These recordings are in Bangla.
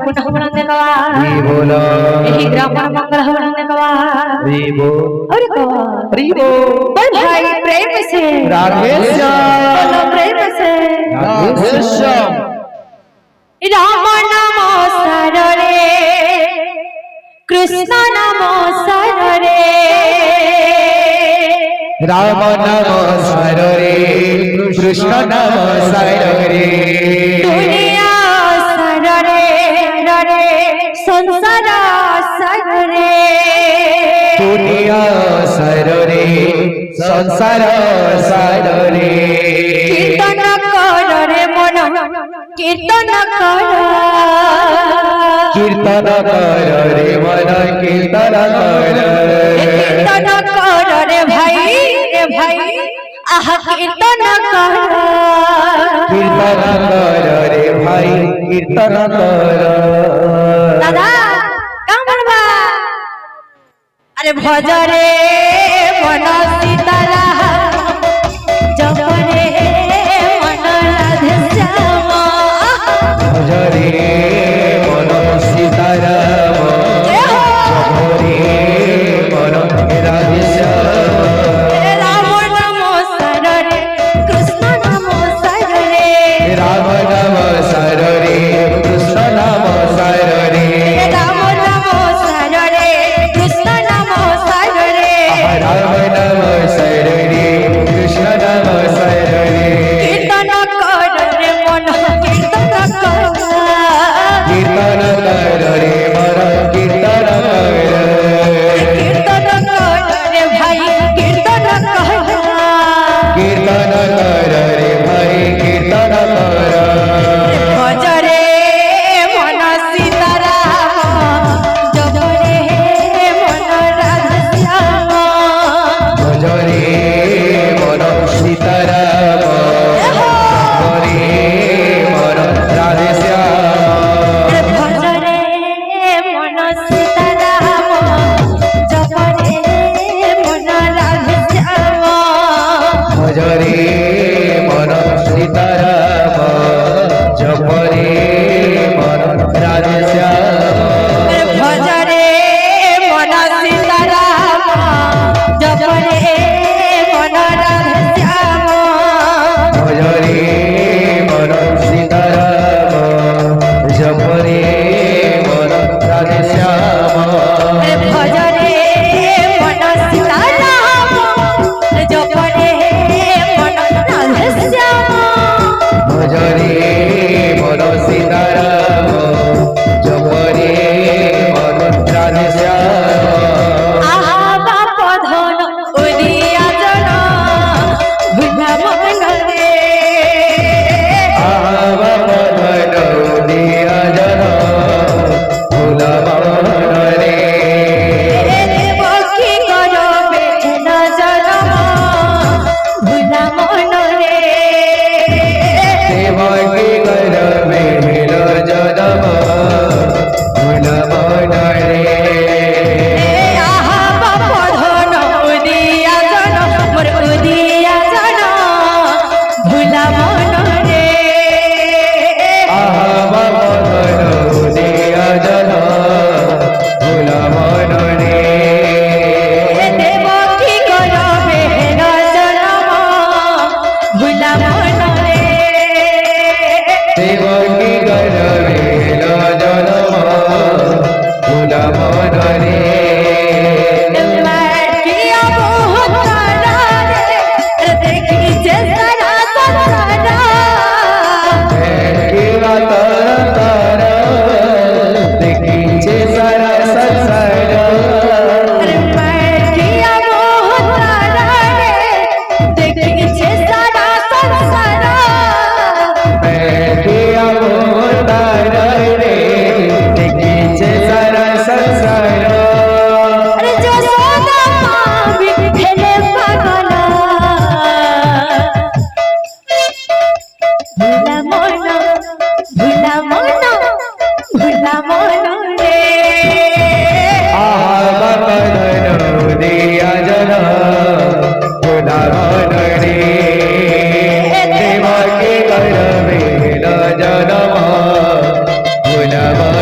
पुनः बुलंद कवा हरि बोल यही ग्राम मंगल बुलंद कवा हरि बोल और कवा हरि बोल बोल भाई प्रेम से राधेश्याम बोलो प्रेम से राधेश्याम राम नमो सररे कृष्ण नमो सररे राम नमस्कार रे कृष्ण नमस्कार रे दुनिया सररे रे संसार सररे दुनिया सर रे संसार सर रे कीर्तन कर रे मन कीर्तन कर कीर्तन कर रे मन कीर्तन कर कीर्तन कर रे भाई आह कीर्तन कर कीर्तन कर रे भाई कीर्तन कर दादा कहाँ बनवा अरे भज रे मन सीतारा जप रे मन राधे श्याम भजरे मन सीताराम जपरे मन राधेश्याम राम नमो सररे कृष्ण नमो सररे राम नाम सर रे कृष्ण नाम सर रे राम नमो सररे कृष्ण नमो सररे राम नाम सर रे कृष्ण नाम सर रे कीर्तन कर रे मन कीर्तन कर कीर्तन कर रे मन कीर्तन कर कीर्तन कर रे भाई कीर्तन कर कीर्तन कर रे भाई कीर्तन कर भज रे मन सीताराम जप रे मन राधा श्याम भजरे मन सीताराम जपरे मन राधेश्याम भज रे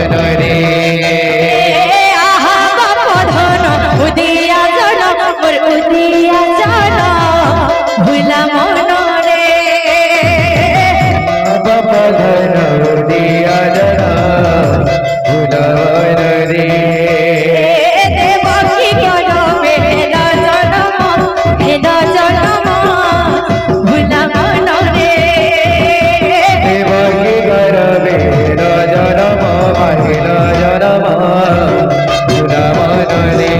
মনরে আহা বাপধন উদিয়া জন মোর উদিয়া জন ভুলা মনরে বাপধন দিয়া জনা ভুলা মনরে দেবকী গরবে হেলা জনম হেলা জনম ভুলা মনরে দেবকী গর্ভে জনম মহিল জনম ভুলা মনরে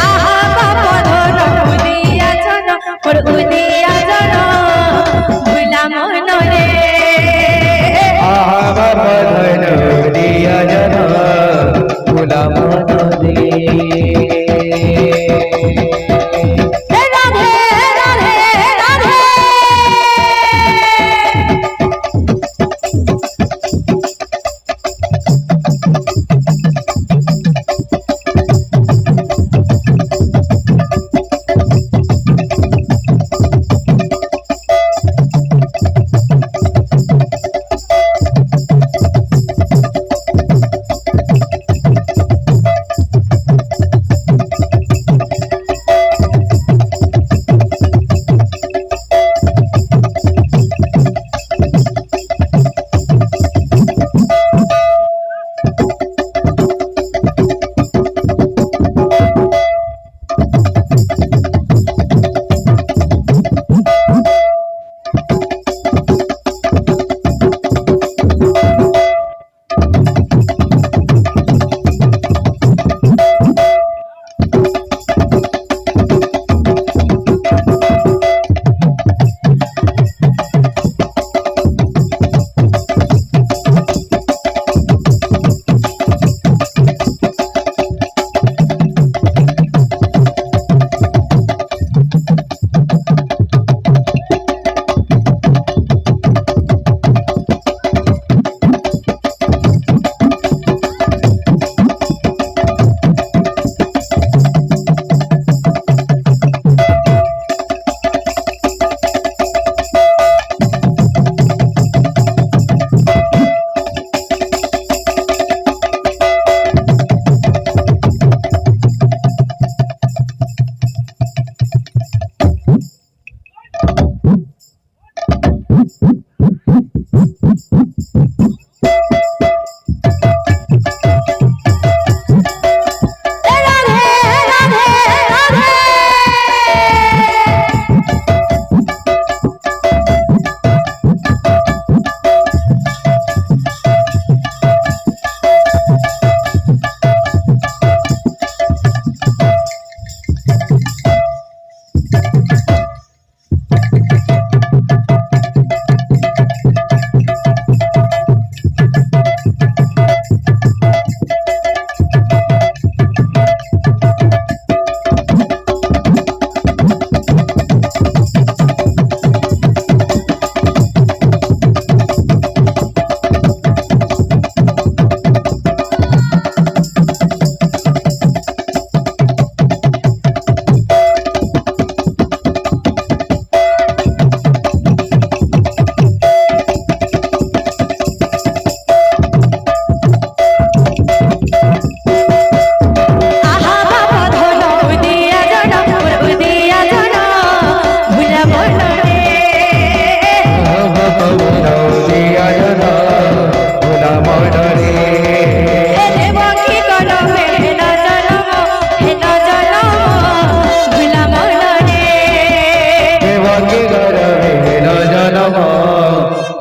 আহা বাপধন উদিয়া জন মোর উদিয়া জন ভুলা মনরে আহা বাপধন দিয়া জনা ভুলা মনরে রাধে রাধে রাধে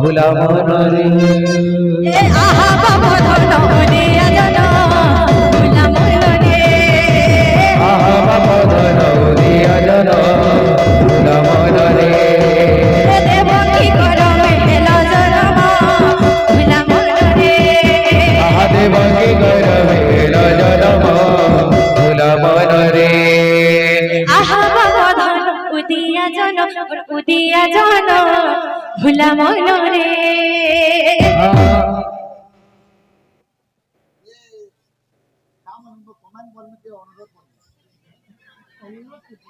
ভোলা মনরে আহা বাবা ধন দিয়া জন ভোলা মনরে আহা বাবা ধন দিয়া জন ভোলা মনরে দেবকী করমে হেলা জনম ভোলা মনরে আহা দেবকী গর্ভে জনম ভোলা মনরে আহা বাবা ধন উদিয়া জন উদিয়া জন ভোলা মনরে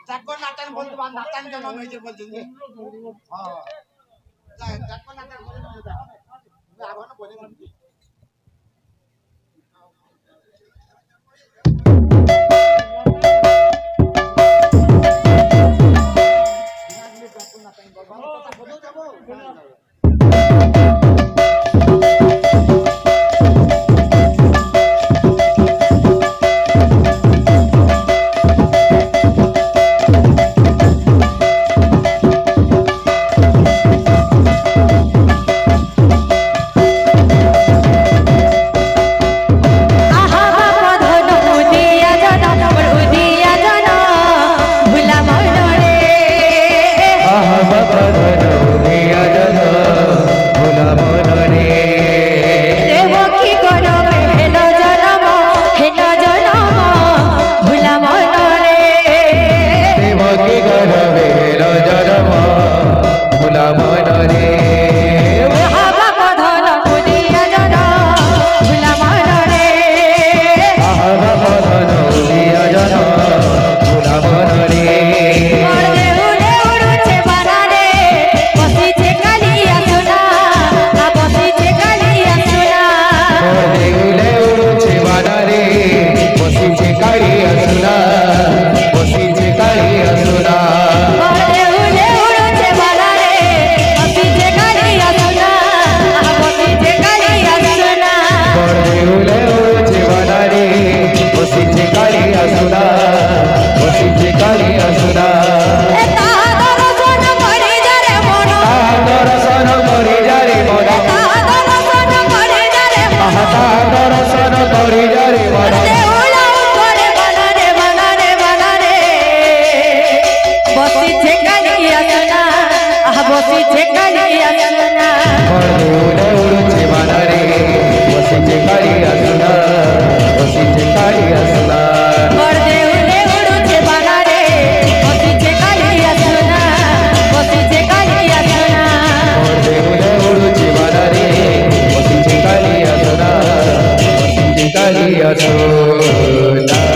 চাকর নাটান বলতে বা নাটান কেন হয়েছে বলছেন যে হ্যাঁ চাকর নাটান বলে না এটা আবার বলে না দর্শন করি যারে মন দেউলা করে বানারে বানারে বানারে বসিছে কালিয়া সোনা বসিছে কালিয়া সোনা দেউলে উড়ছে বানারে বসিছে কালিয়া সোনা বসিছে কালিয়া সোনা ওর দেউলে উড়ছে বানারে বসিছে কালিয়া সোনা বসিছে কালিয়া সোনা দেউলে উড়ছে বানারে বসিছে কালিয়া সোনা বসিছে কালিয়া সোনা